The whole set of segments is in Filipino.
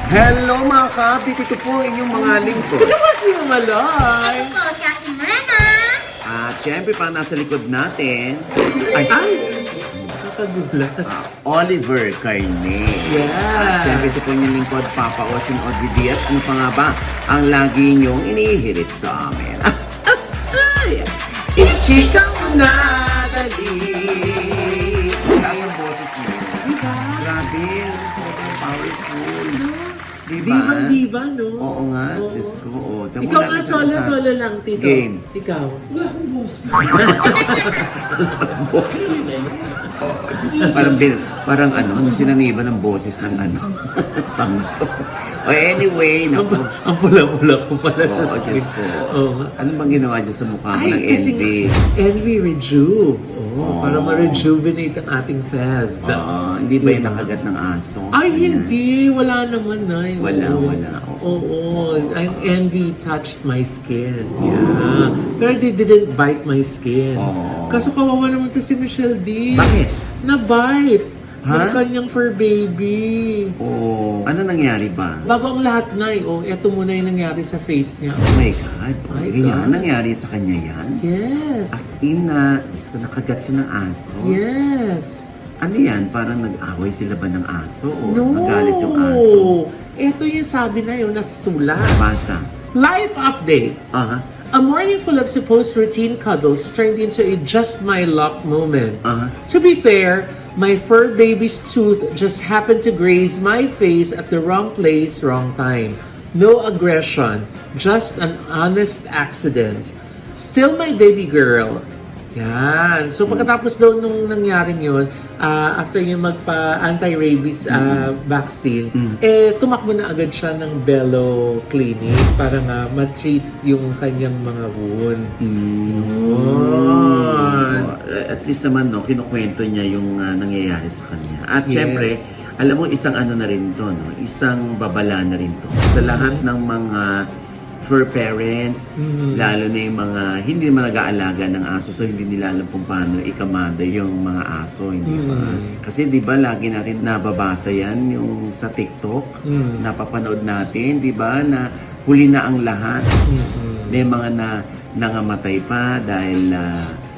Hello mga kapit, ito po ang inyong mga lingkod. Ito ba si Mamalay? Ito po si Ate Mama. At syempre pa nasa likod natin, Ay! Kakagulat. Oliver Carne. At syempre Yeah. ito po yung lingkod, Papa Osin OGD. At ano pa nga ba ang lagi niyong inihirit sa amin? Ichikaw na dali. Taas ang boses mo. Diba? Grabe, sobrang powerful. Diba? Diba, no? Oo nga, Oo. Diyos ko. Oo. Tama Ikaw mo nga, lang sa- solo lang, Tito. Game. Ikaw. Wala akong boss. Oh, Diyos ko, parang ano, sinaniba ng boses ng ano, santo. O anyway, naku. Ang pula-pula ko pala. Oo, Diyos ko. Oo nga. Ano bang ginawa dyan sa mukha mo ng kasi envy? Envy Rejuve. Oo. Para ma-rejuvenate ang ating fez. Hindi ba yung Diba? nakagat ng aso? Ay, Ayan. hindi. Wala naman, Nay. Wala, Oo. wala. Oo. Ang envy touched my skin. Yeah. Pero they didn't bite my skin. Oo. Kaso kawawa naman to si Michelle D. Bakit? Na-bite. Ha? Ng kanyang fur baby. Oo. Ano nangyari ba? Bago ang lahat, Nay. Eto muna yung nangyari sa face niya. Oh my God. My Ganyan, God. nangyari sa kanya yan? Yes. As in na, Diyos ko, nakagat siya ng aso? Yes. Ano yan? Parang nag-away sila ba ng aso? O No. nagalit yung aso? Ito yung sabi na yun, nasa sulat. Basa. Life update. Aha. A morning full of supposed routine cuddles turned into a just my luck moment. Aha. To be fair, my fur baby's tooth just happened to graze my face at the wrong place, wrong time. No aggression, just an honest accident. Still my baby girl. Yan. So pagkatapos daw nung nangyaring yun, after yung magpa-anti-rabies vaccine, tumakbo na agad siya ng Bello Clinic para nga ma-treat yung kanyang mga wounds. Yun. At least naman, no, kinukwento niya yung nangyayari sa kanya. At Yes. syempre, alam mo, isang ano na rin to, no? Isang babala na rin to. Sa lahat ng mga fur parents, lalo na yung mga hindi naman nag-aalaga ng aso, so hindi nila alam kung paano ikamada yung mga aso, hindi ba? Kasi di ba lagi natin nababasa yan yung sa TikTok, napapanood natin, di ba, na huli na ang lahat. May mga nangamatay pa dahil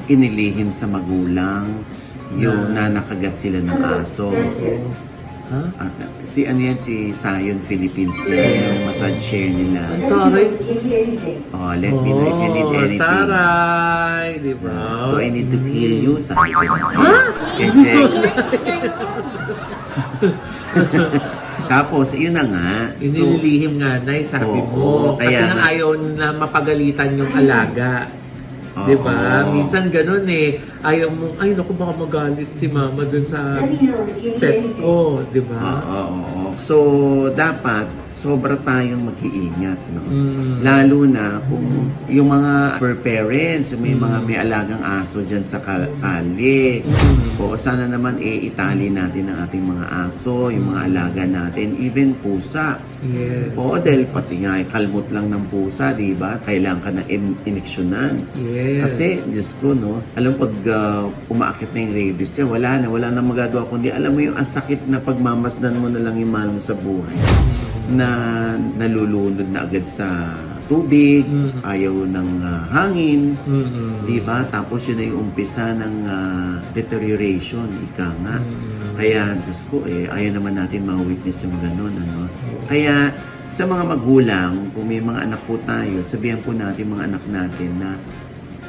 inilihim sa magulang yung na nakagat sila ng aso. Ha? At si ano yan, si Zion Philippines yan, yung massage chair nila. Ang taray. Oh, let me know if you need anything. Taray. Di ba? Do I need to kill you? Sabi ko. Ha? Jex. Tapos, yun na nga. So, Inililihim nga, Nay, sabi Oo, mo. Kasi kaya nang nga. ayaw na mapagalitan yung alaga. Oo. Di ba? Minsan ganun eh. Ayaw mo, ay naku, baka magalit si mama dun sa pet ko. Di ba? oo. So, dapat sobra tayong mag-iingat, no? Lalo na kung yung mga fur parents, may mga may alagang aso dyan sa kalye. O sana naman itali natin ang ating mga aso, yung mga alaga natin, even pusa. Yes. Oo, dahil pati nga kalmot lang ng pusa, di ba? Kailangan ka na ineksyonan. Yes. Kasi, Diyos ko, no? Alam, pag umaakit na yung rabies niya, wala na magagawa. Kundi, alam mo yung ang sakit na pagmamasdan mo na lang yung mahal mo sa buhay. Na nalulunod na agad sa tubig, ayaw ng hangin, di ba? Tapos yun ay umpisa ng deterioration, ika nga. Kaya, Diyos ko, ayaw naman natin ma-witness yung gano'n, ano? Kaya, sa mga magulang, kung may mga anak po tayo, sabihan po natin mga anak natin na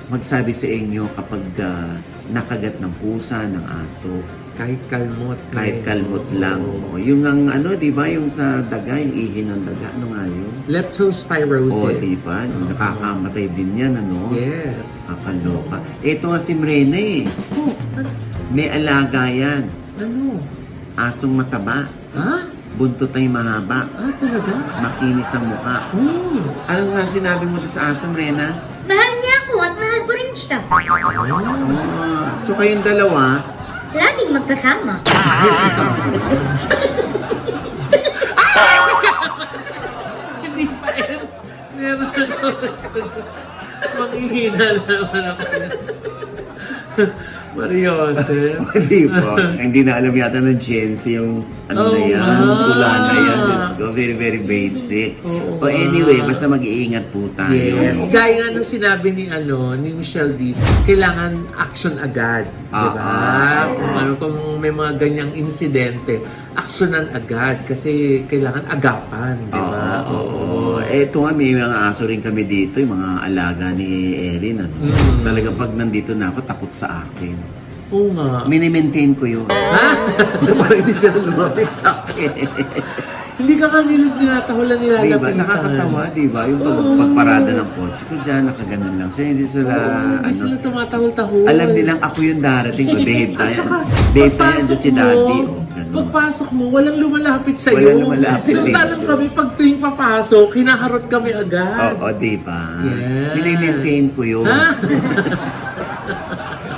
magsabi sa inyo kapag nakagat ng pusa, ng aso, Kahit kalmot. kahit kalmot lang. O, yung ang ano, di ba, yung sa daga, yung ihi ng daga, ano nga yun? Leptospirosis. O, di ba? Nakakamatay din yan, ano? Yes. Kakaloka. Ito nga si Mrena eh. Oh, May alaga yan. ano? Asong mataba. Ha? Buntot ay mahaba. Talaga? Makinis ang mukha. Oh. Ano nga sinabi mo doon sa aso, Mrena? Mahal niya ako at mahal ko rin siya. So kayong dalawa, Laging magkasama. Hindi pa yun. Meron ako sa mangihina na naman ako. Mariose. Di ba? Hindi na alam yata ng Gen Z yung ano na yan, tula na yan. Let's go. Very, very basic. Oo O anyway, basta mag-iingat po tayo. Yes. Gaya nga nung sinabi ni Michelle dito, kailangan action agad. Diba? Kung may mga ganyang insidente, actionan agad kasi kailangan agapan. Diba? Oo. Eto nga, may mga aso rin kami dito, yung mga alaga ni Erin. Ano? Talaga pag nandito na ako, takot sa akin. Oo nga. Minimaintain ko yun. Para hindi sila lumapit sa akin. Hindi ka kanila tinatahulan nilalapitan. Diba? Nakakatawa, diba? Yung pagparada ng kotse ko dyan, nakaganon lang. Sila hindi sila, Hindi sila tumatahol-tahol. alam nilang ako yung darating ko. Dave tayo. At saka, Dave tayo pagpasok si daddy. mo, Oh, ganun. pagpasok mo, walang lumalapit sa'yo. Walang lumalapit, Samantalang eh. kami, pag tuwing papasok, hinaharot kami agad. Oo, diba? Yes. Minimaintain ko yun.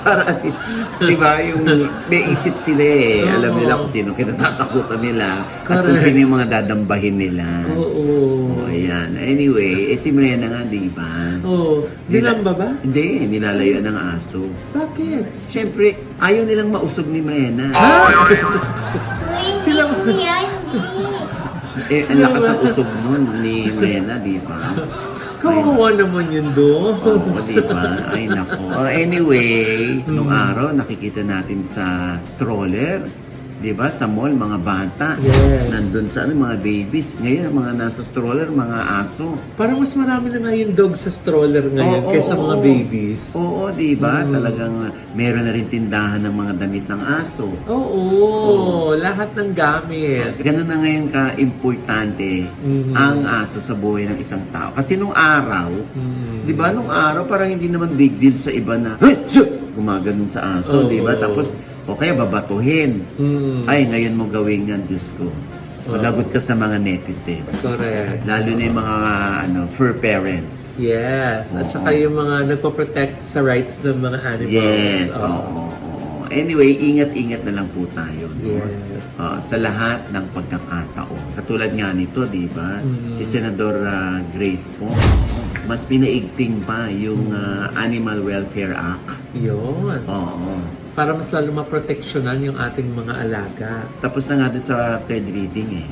Para at least, di ba, yung may isip sila eh. Alam nila kung sino kinatatakutan nila at kung Correct. sino yung mga dadambahin nila. Oo. Oh, ayan. Anyway, si Mirena nga, di ba? Oo. Dinamba ba? Hindi, nilalayuan ng aso. Bakit? Siyempre, ayaw nilang mausog ni Mirena. Uy, hindi Sila- kuya, hindi. Eh, ang lakas ng usog nun ni Mirena, di ba? Kawawa naman yun do. Oo, di ba? Ay, nako. Anyway, nung araw, nakikita natin sa stroller, di ba? Sa mall, mga bata. Yes. Nandun sa ano, mga babies. Ngayon, mga nasa stroller, mga aso. Parang mas marami na nga yung dog sa stroller ngayon kaysa mga babies. Oo, di ba? Talagang meron na rin tindahan ng mga damit ng aso. Oo. Lahat ng gamit. Ganun na ngayon ka-importante ang aso sa buhay ng isang tao. Kasi nung araw, di ba, nung araw parang hindi naman big deal sa iba na, "Hey, shoo!" gumaganon sa aso, Oo. di ba? Tapos, o kaya babatuhin. Ay, ngayon mo gawin yan, Diyos ko. Malagot ka sa mga netizen. Correct. Lalo na yung mga fur parents. Yes. At saka yung mga nagpo-protect sa rights ng mga animals. Yes, Oo. oo. Anyway, ingat-ingat na lang po tayo. No? Yes. Sa lahat ng pagkakataon. Katulad nga nito, di ba? Si Senador Grace po, mas pinaigting pa yung Animal Welfare Act. Yun. Oo. Para mas lalo maproteksyonan yung ating mga alaga. Tapos na nga dun sa third reading eh.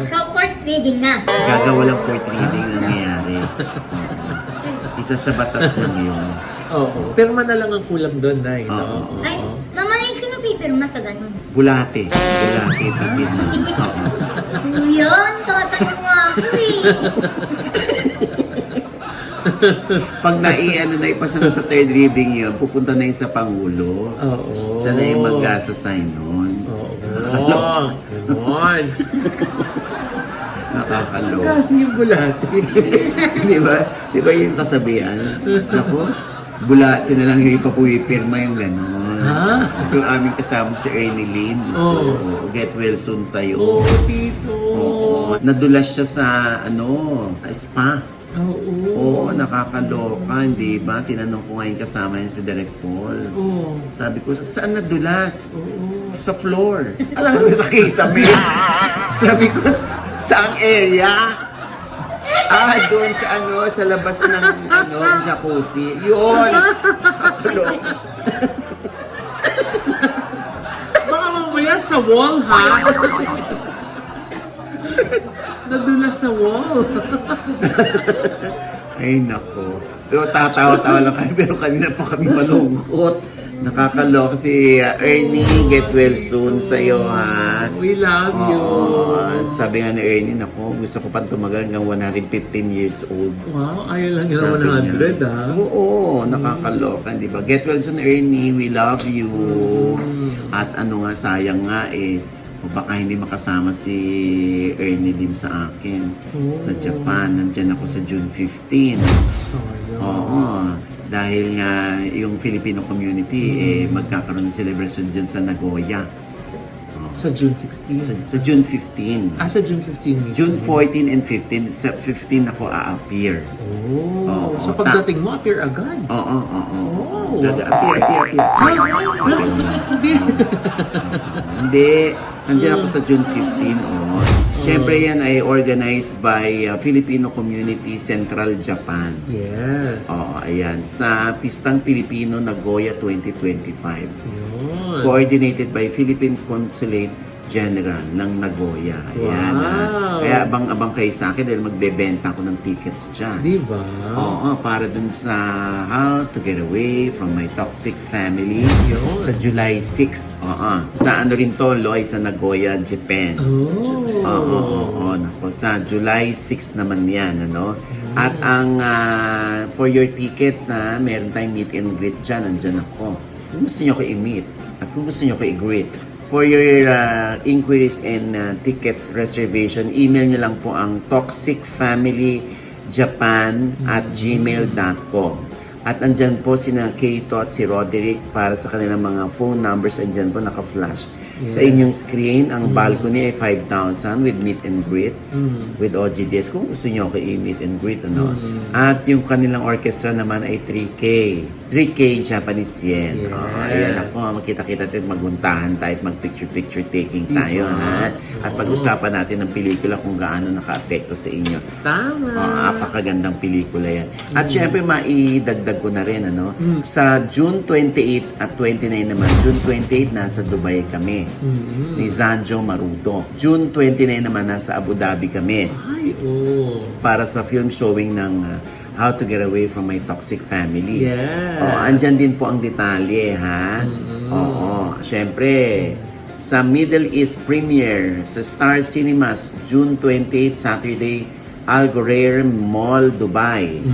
So fourth reading na. Gagawa lang fourth reading nangyayari. Oo. Isa sa batas lang yun. Oo. Pirma na lang ang kulang doon, Nay. No? Oo. Ay, mama, yung sino pipirma sa ganun? Bulate. Bulate. Pipirma. Oo. Yun, tatanong nga ako eh. Pag naipasa na sa third reading yun, pupunta na yun sa Pangulo. Oo. Siya na yung mag-sasign nun. Oo. Ganon. Nakakaloka. Ganon yung bulati. Di ba? Di ba yung kasabihan? Ako, bulate na lang yung ipapupirma yung gano'n. Ha? Yung aming kasama si Ernie Lim. Gusto ko, get well soon sa'yo. Oo, tito. Oo. Nadulas siya sa, spa. Oo. Oo, nakakaloka, di ba? Tinanong ko ngayon kasama niya si Direk Paul. Oo. Sabi ko, saan nadulas? Oo. Sa floor. Alam mo, sa kisame. Sabi ko, saang area? Doon sa sa labas ng jacuzzi. Yun. Nakakaloka. Baka mamaya sa wall, ha? Nadulas sa wall. Ay, nako. Pero tatawa-tawa lang kami, pero kanina pa kami malungkot. Nakakaloka si Ernie, get well soon sa'yo, ha? We love you. Oo. Sabi nga ni Ernie, nako, gusto ko pa tumagal hanggang 115 years old. Wow, ayaw lang yun Sabi ng niya. 100, ha? Oo, nakakaloka, di ba? Get well soon, Ernie. We love you. At sayang nga o baka hindi makasama si Ernie Lim sa akin sa Japan. Nandiyan ako sa June 15. Sayang. Oo. Dahil nga yung Filipino community magkakaroon ng celebration dyan sa Nagoya. Sa June 16. Sa June 15. Sa June 15 mismo. June 14 and 15. Sa 15 ako a-appear. Oh. Oo. So pagdating mo, appear agad. Oo. Oh. Appear. Hindi. Hindi. Nandiyan ako sa June 15. Siyempre yan ay organized by Filipino Community Central Japan. Yes. Oo, ayan. Sa Pistang Pilipino Nagoya 2025. Yun. Coordinated by Philippine Consulate General ng Nagoya. Ayan. Wow. Kaya abang-abang kayo sa akin dahil magbebenta ako ng tickets dyan. Diba? Oo, para dun sa How to Get Away from My Toxic Family Yun. sa July 6. Oo. Sa ano rin to, Loy, sa Nagoya, Japan. Oo. Nako, sa July 6 naman yan, ano? At ang for your tickets, meron tayong meet and greet dyan. Andyan ako. Kung gusto nyo ko i-meet at kung gusto nyo ko i-greet, for your inquiries and tickets reservation, email nyo lang po ang toxicfamilyjapan@gmail.com. At andyan po sina Kato at si Roderick para sa kanilang mga phone numbers. Andyan po naka-flash. Sa inyong screen, ang balcony ay 5,000 with meet and greet with OGDS. Kung gusto nyo ako i-meet and greet, ano. At yung kanilang orchestra naman ay 3K. 3K Japanese yen. Yes. Ayan ako, makita-kita tayo, maguntahan tayo at mag-picture-picture taking tayo, ha? At pag-usapan natin ng pelikula kung gaano naka-apekto sa inyo. Tama. Apakagandang pelikula yan. At syempre, maidagdag ko na rin, ano? Sa June 28 at 29 naman, June 28 nasa Dubai kami. Ni Zanjo Maruto. June 29 naman nasa Abu Dhabi kami Ay, para sa film showing ng How to Get Away from My Toxic Family. Yes. Andyan din po ang detalye, ha? Oo. Syempre, sa Middle East premiere sa Star Cinemas, June 28, Saturday, Al Ghurair Mall, Dubai.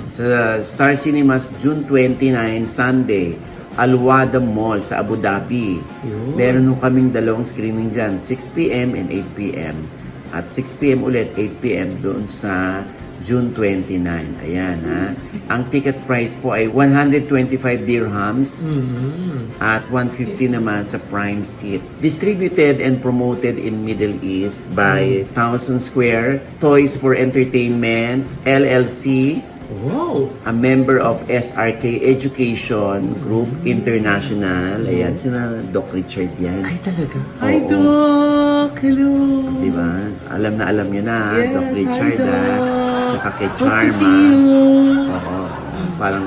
Sa Star Cinemas, June 29, Sunday, Al-Wada Mall sa Abu Dhabi. Yun. Meron nung kaming dalawang screening dyan, 6 p.m. and 8 p.m. At 6 p.m. ulit, 8 p.m. doon sa June 29. Ayan, ha. Ang ticket price po ay 125 dirhams at 150 naman sa prime seats. Distributed and promoted in Middle East by Thousand Square, Toys for Entertainment, LLC, wow. a member of SRK Education Group International. Ayan, sina Doc Richard yan. Ay, talaga? Oo. Hi, Doc! Hello! Di ba? Alam nyo na, Yes, Doc Richard, hi, Doc. Tsaka kay Hope to Charma. see you! Oo. Parang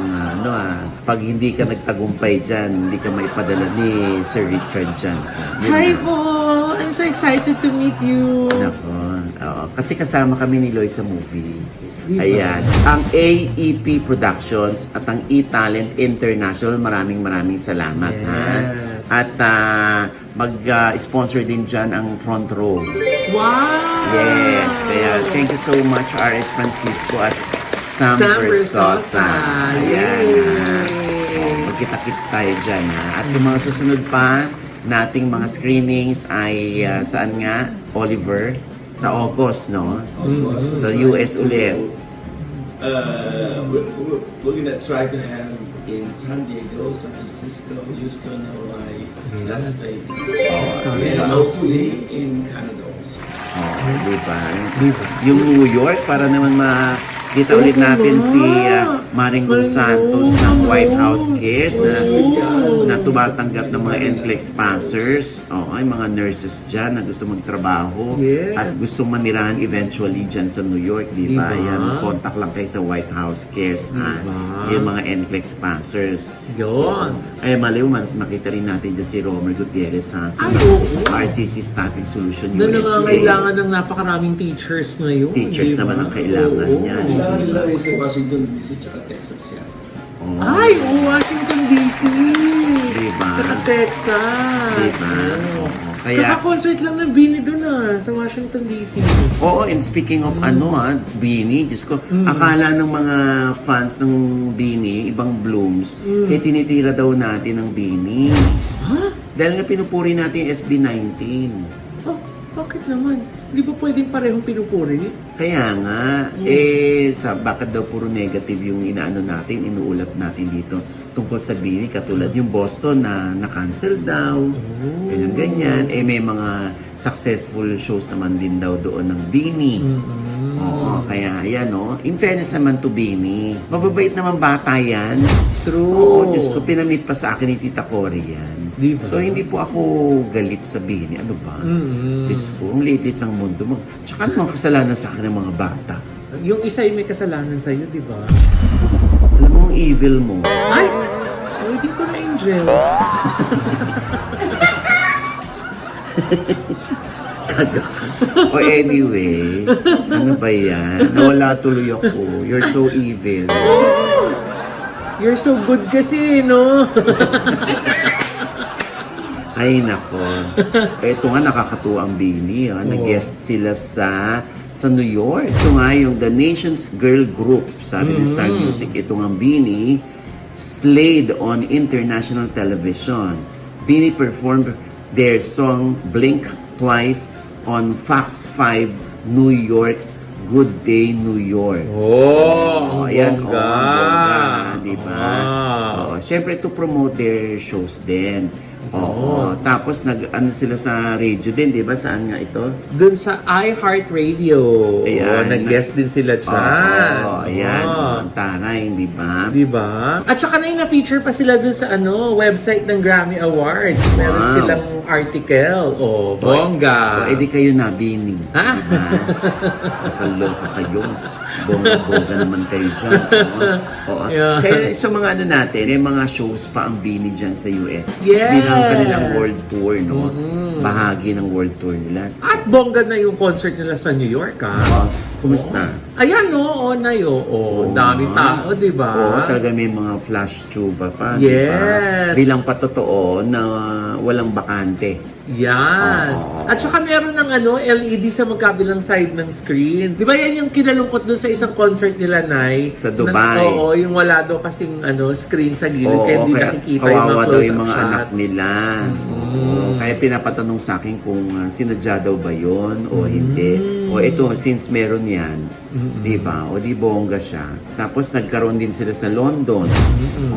pag hindi ka nagtagumpay dyan, hindi ka maipadala ni Sir Richard dyan. Yun Hi na. po! I'm so excited to meet you! Nako. Oo. Kasi kasama kami ni Loy sa movie. Diba? Ayan. Ang AEP Productions at ang E-Talent International, maraming salamat, ha? Yes. At mag-sponsor din dyan ang Front Row. Wow! Yes. Kaya thank you so much, R.S. Francisco at Sam Versosa. Ayan. Magkita-kits tayo dyan, ha? At yung mga susunod pa nating mga screenings ay saan nga? Oliver? Sa August, no? Sa US ulit. We're gonna try to have in San Diego, San Francisco, Houston, Hawaii, Las Vegas, and hopefully in Canada also. Diba? Yung New York, para naman makita ulit natin si Maring Dos Santos ng White House Cares na tumatanggap ng mga NCLEX passers. Oo, yung mga nurses dyan na gusto magtrabaho Yes. at gusto manirahan eventually dyan sa New York, di ba? Diba? Yan, contact lang kayo sa White House Cares, ha? Diba? Yung mga NCLEX passers. Yun! Ay, maliw, makita rin natin dyan si Romer Gutierrez, ha? So, Ay, oo. RCC Staffing Solution Na USA. nangangailangan ng napakaraming teachers ngayon. Teachers diba? naman ang kailangan Oo. niya. Kailangan nila yung sa Washington DC tsaka Texas yata. Oh. Ay, Washington DC! Diba? Tsaka Texas! Diba? Oo. Oo. Kaya, Kaka-concert lang ng Bini doon sa Washington DC. oo, and speaking of Beanie, Diyos ko, akala ng mga fans ng Beanie, ibang blooms, tinitira daw natin ng Beanie. Ha? Dahil nga pinupuri natin yung SB19. Oh, bakit naman? Di ba pwedeng parehong pinupuri? Kaya nga, bakit daw puro negative yung inaano natin, inuulat natin dito tungkol sa Beanie, katulad yung Boston na na-cancel daw, ganyan. May mga successful shows naman din daw doon ng Beanie. Oo, kaya yan, no? In fairness naman to Bini, mababait naman bata yan. True. Oo, Diyos ko, pinamit pa sa akin ni Tita Cory yan. Di ba? So, hindi po ako galit sa Bini. Ano ba? Mm. Diyos ko, ang liit ng mundo. Tsaka ano kasalanan sa akin ng mga bata? Yung isa ay may kasalanan sa'yo, di ba? Alam mo, ang evil mo. Ay! Ay, dito na, Angel. O anyway, ano ba yan? Nawala tuloy ako. You're so evil. You're so good kasi, no? Ay, nako. Ito nga, nakakatuwa ang Bini. Nag-guest sila sa New York. Ito nga yung The Nation's Girl Group. Sabi ng Star Music, ito nga Bini, slayed on international television. Bini performed their song Blink Twice on Fox 5 New York's Good Day New York. Oh, Ayan, bongga. bongga, di ba? Ah. Oo, syempre to promote their shows din. Oo. Tapos ano sila sa radio din, di ba? Saan nga ito? Dun sa iHeartRadio. Ayan. Nag-guest din sila dyan. Oo, ayan. Oo. Ang taray, di ba? Di ba? At saka na-feature pa sila dun sa website ng Grammy Awards. Meron Wow. silang article. Oh, bongga. O, edi kayo na, Bini. Ha? Diba? Nakaloka kayo. Bongga naman kayo dyan. Oo. Yeah. Kaya sa mga ano natin, may mga shows pa ang Bini dyan sa US. Yes. Bilang kanilang world tour, no? Bahagi ng world tour nila. At bongga na yung concert nila sa New York, ha? Kumusta? Ayan, no? Nay, oo. Daming tao, di ba? Oo, talaga may mga flash tuba pa, Yes. di ba? Bilang patotoo na walang bakante. Yan. Oo. At saka meron ng LED sa magkabilang side ng screen. Di ba yan yung kinalungkot dun sa isang concert nila, Nay? Sa Dubai. Oo, yung wala daw kasing screen sa gilid. Oo, kaya hindi kaya nakikita yung mga kawawa daw close-up yung mga shots. anak nila. Oo, kaya pinapatanong sa akin kung sinadya daw ba yun o hindi. O ito, since meron yan, di ba? O di bongga siya. Tapos nagkaroon din sila sa London.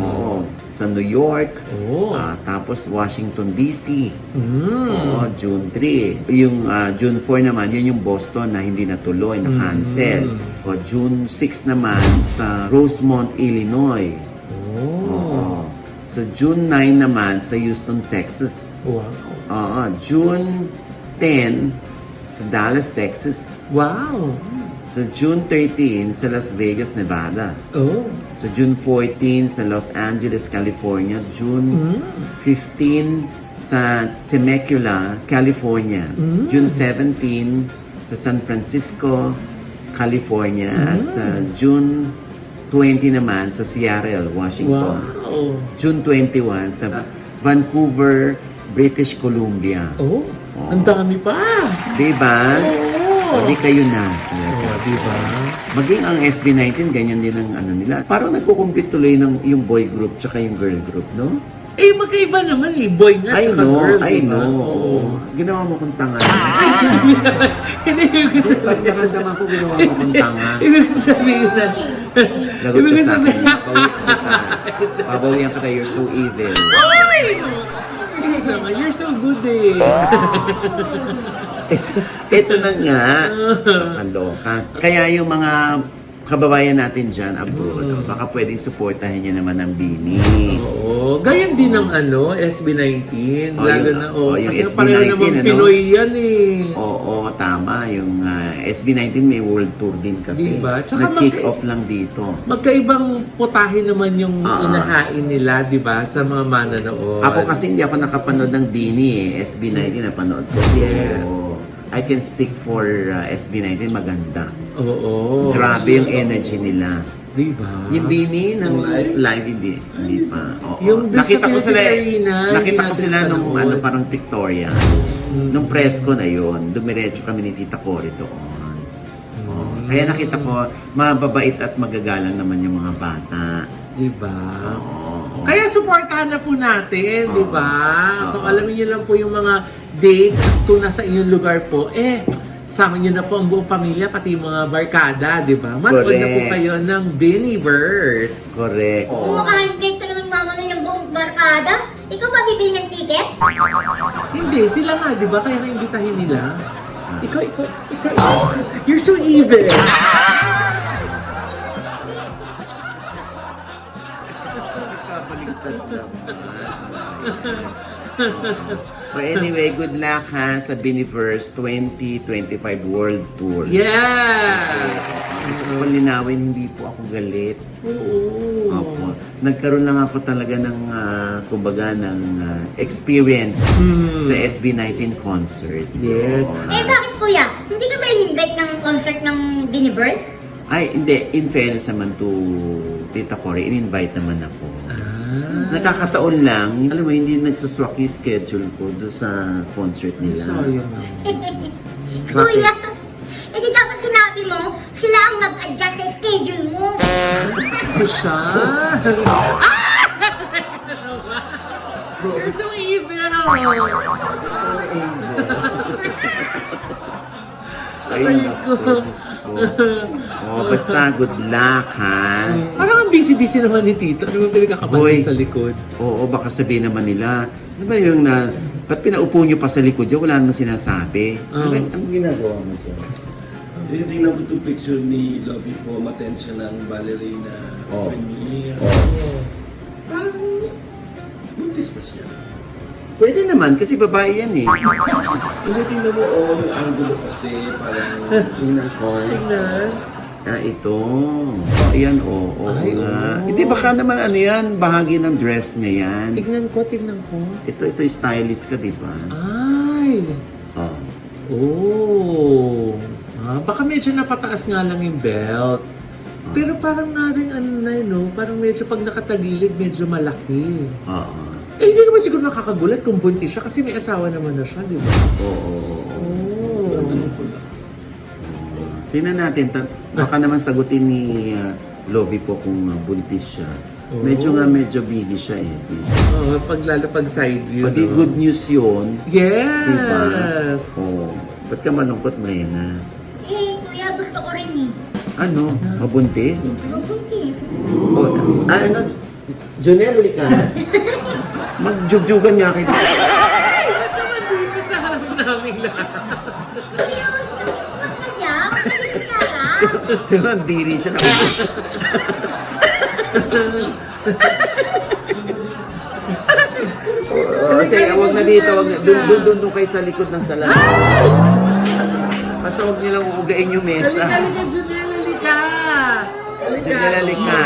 Oo. Sa New York. Oo. Tapos Washington DC. Mm. Oo, June 3. Yung June 4 naman, yun yung Boston na hindi natuloy, na-cancel. O June 6 naman sa Rosemont, Illinois. Oo. Sa June 9 naman sa Houston, Texas. Wow. Oo. June 10 sa Dallas, Texas. Wow. Sa June 13 sa Las Vegas, Nevada. Oh. Sa June 14 sa Los Angeles, California. June 15 sa Temecula, California. June 17 sa San Francisco, California. At sa June 20 naman sa Seattle, Washington. Wow. June 21 sa Vancouver, British Columbia. Oh. Ang dami pa. Diba? O di kayo na. Oh, diba? Maging ang SB19, ganyan din ang ano nila. Parang nagkukumpit tuloy ng yung boy group tsaka yung girl group, no? Eh, magkaiba naman boy nga I tsaka know, girl. I diba? know. Oo. Ginawa mo kong tanga. Hindi, ibig ko Pag sabihin. naramdaman ko, ginawa mo kong tanga. Ibig ko sabihin na. Lagot Ibig ka ko sa akin. sabihin. Pabawian kita, you're so evil. Ay! Please naman, you're so good eh. Ito na nga. Nakaloka. Kaya yung mga kababayan natin dyan abroad, baka pwedeng supportahan niya naman ang Bini. Oo, ganyan din ang SB19. Oh, Lalo yung- na, oh, yung kasi SB19, pareho naman ano? Pinoy yan eh. Oo, tama. Yung SB19 may world tour din kasi. Diba? Tsaka Nag-kick off lang dito. Magkaibang putahe naman yung inahain nila, di ba, sa mga mananood. Ako kasi hindi ako nakapanood ng Bini eh. SB19 napanood ko. Yes. So, I can speak for SB19. Maganda. Oo. Grabe yung energy nila. Di ba? Yung Bini ng live, hindi pa. Oo. Yung dun sa nakita ko sila, Philippine Arena, nakita ko hindi sila natin nung napanood. parang Victoria. Nung presko na yun, dumiretso kami ni Tita Cory doon. Oo. Kaya nakita ko, mababait at magagalang naman yung mga bata. Di ba? Oo. Kaya supportahan na po natin, di ba? So Oo. alamin niyo lang po yung mga dates at kung nasa inyong lugar po, sama niyo na po ang buong pamilya, pati yung mga barkada, di ba? Manood na po Correct. kayo ng Biniverse. Correct. Kung makahandbrake ka naman mamanoy ng buong barkada, ikaw ba bibili ng ticket? Hindi, sila nga, di ba? Kaya naimbitahin nila. Ikaw. You're so evil. Nagkabaliktad naman. So anyway, good luck ha sa Biniverse 2025 World Tour. Yeah! Gusto ko linawin, hindi po ako galit. Oo. Opo. Nagkaroon lang ako talaga ng, kumbaga, ng experience sa SB19 concert. Yes. Oo. Bakit kuya? Hindi ka ba in-invite ng concert ng Biniverse? Ay, hindi. In fairness naman to Tita Cory, in-invite naman ako. Nakakataon lang, alam mo, hindi nagsaswak yung schedule ko doon sa concert nila. Sayang naman. Kuya, di dapat sinabi mo, sila ang mag-adjust sa schedule mo. Siya? You're so evil! Ano, Angel? Ay, naku, Diyos ko. Oh, basta good luck, ha? Parang ang busy-busy naman ni Tito. Ano ba Hoy. pinagkakapansin sa likod? Oo, baka sabihin naman nila, ano ba yung ba't pinaupo nyo pa sa likod dyan? Wala naman sinasabi. Anong ginagawa mo dyan? Tingnan ko itong picture ni Lovie po, matensya ng ballerina Oh. premiere. Oh. Parang, buntis pa siya. Pwede naman, kasi babae yan eh. Hindi, tingnan mo, yung angulo kasi, parang, Tingnan ko. Tingnan. Ito. Ayan, oo. Ay, nga. oo. Hindi, baka naman ano yan, bahagi ng dress niya yan. Tignan ko. Ito, stylist ka, di ba? Ay! Oh. Oh! Baka medyo napataas nga lang yung belt. Pero parang nga rin ano na yun, no? Parang medyo pag nakatagilid, medyo malaki. Oo. Eh, hindi naman siguro nakakagulat kung buntis siya kasi may asawa naman na siya, di ba? Oo. Oh. ano ko lang. Tingnan natin, baka naman sagutin ni Lovie po kung buntis siya. Oo. Medyo biggy siya eh. Oh, lalo pag side view, Pati no? good news yun. Yes! Diba? Oo. Ba't ka malungkot, Marina? Kuya, gusto ko rin eh. Ano? Mabuntis? Mabuntis. Oh, ano? Jonel, ka? Magjugjugan niya kita. Ba't naman dito sa harap namin lahat? Kuya, huwag na niya. Mabilis ka lang. Diba, diri siya na. Sige, huwag na dito. Doon kayo sa likod ng salamin. Basta huwag niyo lang uugain yung mesa. Halika, Junel, halika! Junel, halika.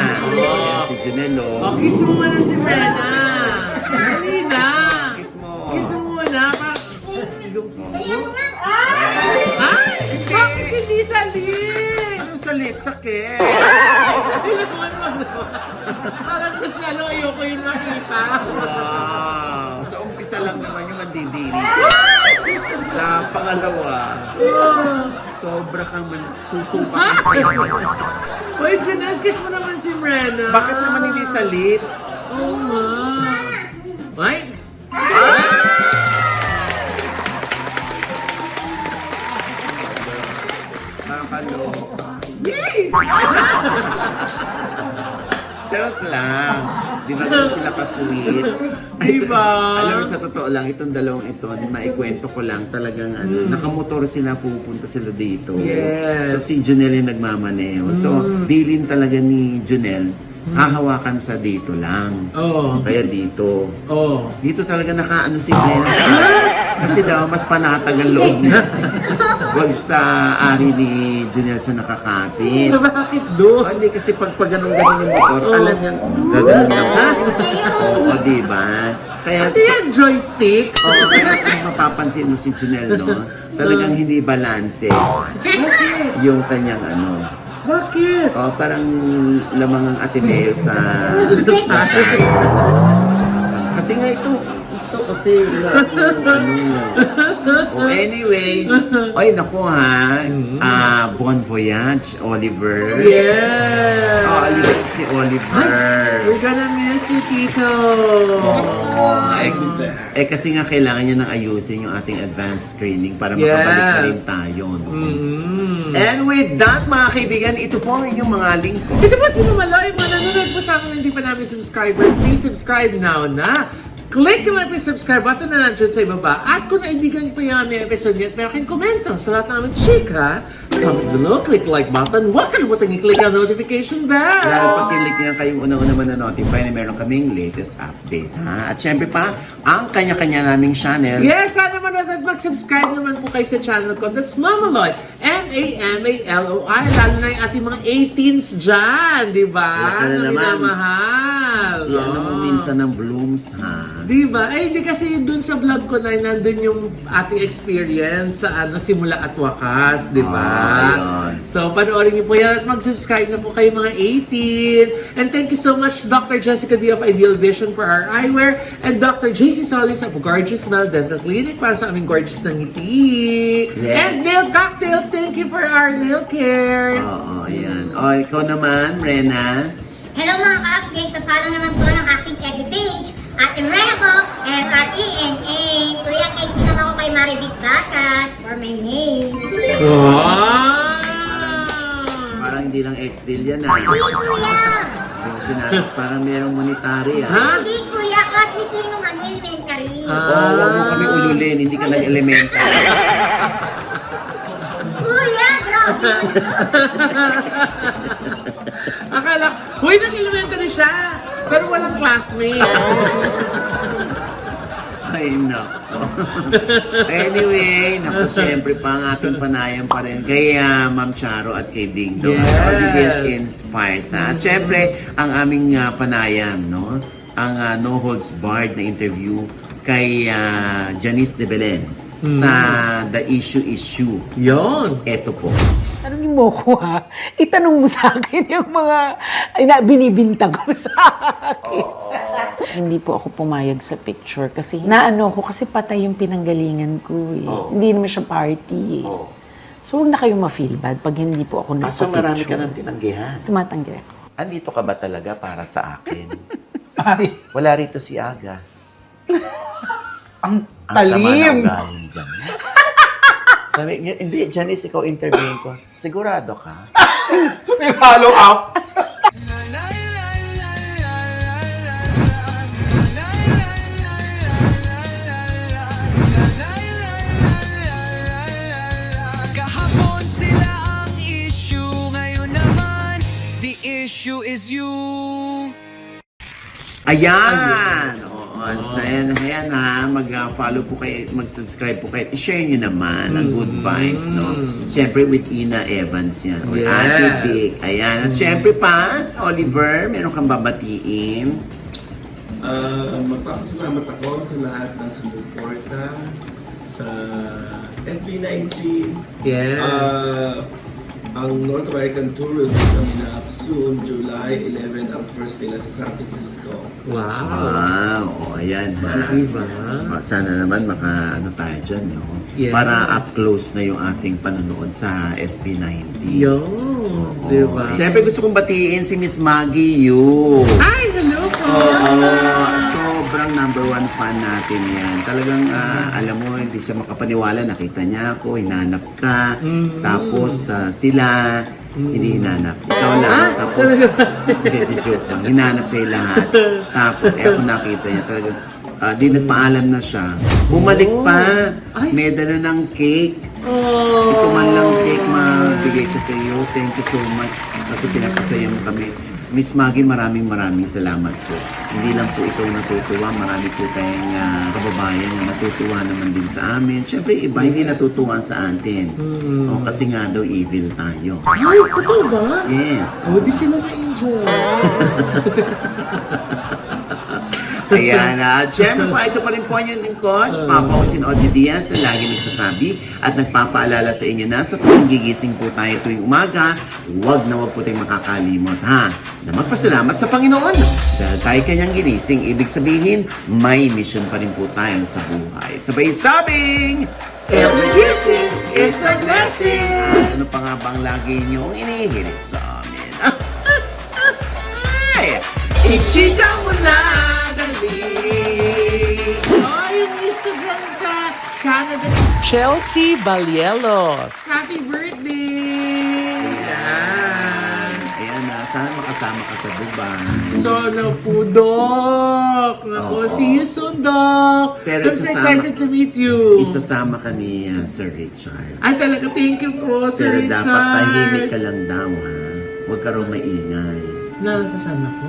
Si Junel, oh. Oh, kiss mo muna si Brenna. Dali na. Kiss mo. Kiss mo muna. Kaya mo nga. Ay! Bakit hindi sa lips? Ano sa lips? Sakit. Ay, naman mo naman. Parang mas lalo ayoko yung nakita. Wow. Sa umpisa lang naman yung mandidiri. Sa pangalawa, sobra kang susuka. Uy, Janelle, kiss mo naman si Brenna. Bakit naman hindi sa lips? Oo nga. Ay! Nakakaloka. Yay! Charot lang. Di ba ganun sila ka-sweet? Diba? Alam mo, sa totoo lang, itong dalawang ito, maikwento ko lang, talagang nakamotor sila, pupunta sila dito. Yes. So si Junel yung nagmamaneho. So, bilin talaga ni Junel, hahawakan sa dito lang. Oo. Kaya dito. Oo. Dito talaga nakaano si Brenna sa kasi daw mas panatag ang loob niya. Wag sa ari ni Junel siya nakakapit. Bakit do? Hindi kasi pag ganun-ganun yung motor, alam niya, gaganon lang. Oo, diba? Kaya, Ito yung joystick. kaya kung mapapansin mo si Junel, no? Talagang hindi balanse Bakit? yung kanyang ano. Bakit? Parang lamang ang Ateneo sa kasi nga ito kasi anyway, ay naku ha, Bon Voyage, Oliver. Yes! Oliver si Oliver. We're gonna miss you, Tito. Kasi nga kailangan niya nang ayusin yung ating advanced screening para Yes. makabalik na rin tayo. No? And with that, mga kaibigan, ito po ang inyong mga link ko. Ito po si Mama Loy, mga nanonood po sa akin na hindi pa namin subscriber. Please subscribe now na click yung subscribe button na nandiyan sa ibaba. At kung naibigan niyo pa yung aming episode niya, pero kayong komento sa lahat namin chika, comment below, click like button, huwag kalimutan i-click ang notification bell. Lalo pag-click niya kayong una-una man-notify na meron kaming latest update, ha? At syempre pa, ang kanya-kanya naming channel. Yes, sana naman agad mag-subscribe naman po kayo sa channel ko. That's Mamaloy. M-A-M-A-L-O-I. Lalo na yung ating mga 18s dyan, di ba? Wala ka na Na naman. minamahal. Yan mo minsan ng blooms, ha? Di ba? Eh, hindi kasi dun sa vlog ko na nandun yung ating experience sa simula at wakas, di ba? Ayun. So, panoorin niyo po yan at mag-subscribe na po kayo mga 18. And thank you so much, Dr. Jessica D of Ideal Vision for our eyewear and Dr. JC Solis of Gorgeous Smile Dental Clinic para sa aming gorgeous na ngiti. Yes. And nail cocktails, thank you for our nail care. Oo, yan. O, ikaw naman, Rena. Hello mga ka-update, pa-follow naman po ng aking FB page. Ate Rena po, F-R-E-N-A. Kuya, cake din naman ako kay Marivic Basas for my name. Wow! Parang hindi lang ex-deal yan, ha? Hindi kuya! Yung sinabi, parang merong monetary, ha? Ha? Hindi kuya, classmate ko yung elementary. Oo, huwag mo kami ululin, hindi ka nag-elemental. Kuya, grabe! Akala, huy, nag-elementary siya. Pero walang classmate. Ay, nako. Anyway, naku, siyempre pa ang ating panayam pa rin kay Ma'am Charo at kay Ding Dong. Yes. All this inspires. At siyempre, ang aming panayam, no? Ang no holds barred na interview kay Janice de Belen sa The Issue. Yon. Eto po. Tanungin mo ko ha, itanong mo sa akin yung mga binibintang ko sa akin. Hindi po ako pumayag sa picture kasi naano ko kasi patay yung pinanggalingan ko eh. Hindi naman siya party eh. So huwag na kayong ma-feel bad pag hindi po ako So marami ka nagpa-picture. ng tinanggihan. Tumatanggi ako. Andito ka ba talaga para sa akin? Ay, Wala rito si Aga. ang Ang sama talim! ng ugali, Janice. Sabi niya, hindi, Janice, ikaw interviewin ko. Sigurado ka? May follow up. Kahapon sila ang issue, ngayon naman the issue is you. Ayan! Oo, ayan ha. Mag-follow po kayo, mag-subscribe po kayo. I-share nyo naman ang good vibes, no? Siyempre with Ina Evans yan. Or Yes. Ate Vic. Ayan. At siyempre pa, Oliver, meron kang babatiin. Magpapasalamat ako sa lahat ng sumuporta sa SB19. Yes. Ang North American tour will be coming up soon, July 11, ang first nila sa San Francisco. Wow. Wow. O, ayan ha. Diba? Sana naman ano tayo dyan, no? Yes. Para up close na yung ating panonood sa SB19. Yun. Oo. Diba? Siyempre gusto kong batiin si Miss Maggie Yu. Hi, hello po. Sobrang number one fan natin yan. Talagang, alam mo, hindi siya makapaniwala. Nakita niya ako, hinanap ka. Tapos, sila, hindi hinanap. Ikaw lang. Tapos, hindi, joke lang. Hinanap kayo lahat. Tapos, ako nakita niya. Talagang, di nagpaalam na siya. Bumalik pa. Ay. May dala ng cake. Oh. Ito man lang cake mabigay ko sa iyo. Thank you so much. Kasi pinapasaya mo kami. Miss Maggie, maraming salamat po. Hindi lang po ikaw natutuwa, marami po tayong kababayan na natutuwa naman din sa amin. Siyempre, iba hindi natutuwa sa atin. O, kasi nga daw evil tayo. Ay, totoo ba? Yes. Oh, di sila na angel. Ayan, at syempre po, ito pa rin po yung lingkod, Papa Osin Odi Diaz, na lagi nagsasabi at nagpapaalala sa inyo na sa tuwing gigising po tayo tuwing umaga, huwag po tayong makakalimot, ha? Na magpasalamat sa Panginoon. Dahil tayo kanyang ginising, ibig sabihin, may mission pa rin po tayo sa buhay. Sabay sabing, every gising is a blessing! Ano pa nga bang lagi niyong inihirit sa amin? Ay, ichika mo na! Oh, yung miss ko dyan sa Canada. Chelsea Balielos. Happy birthday! Yan. Ayan na, sana makasama ka sa Dubai. So, napudok na Oo. See you soon, Doc. Pero I'm so isasama- excited to meet you. Isasama ka ni Sir Richard. Ay, talaga, thank you po, Sir Pero Richard. dapat tahimik ka lang daw, ha? Huwag ka raw maingay. Nasasama ko?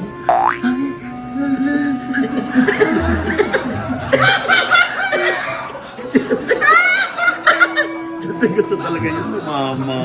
Gusto talaga niya sumama.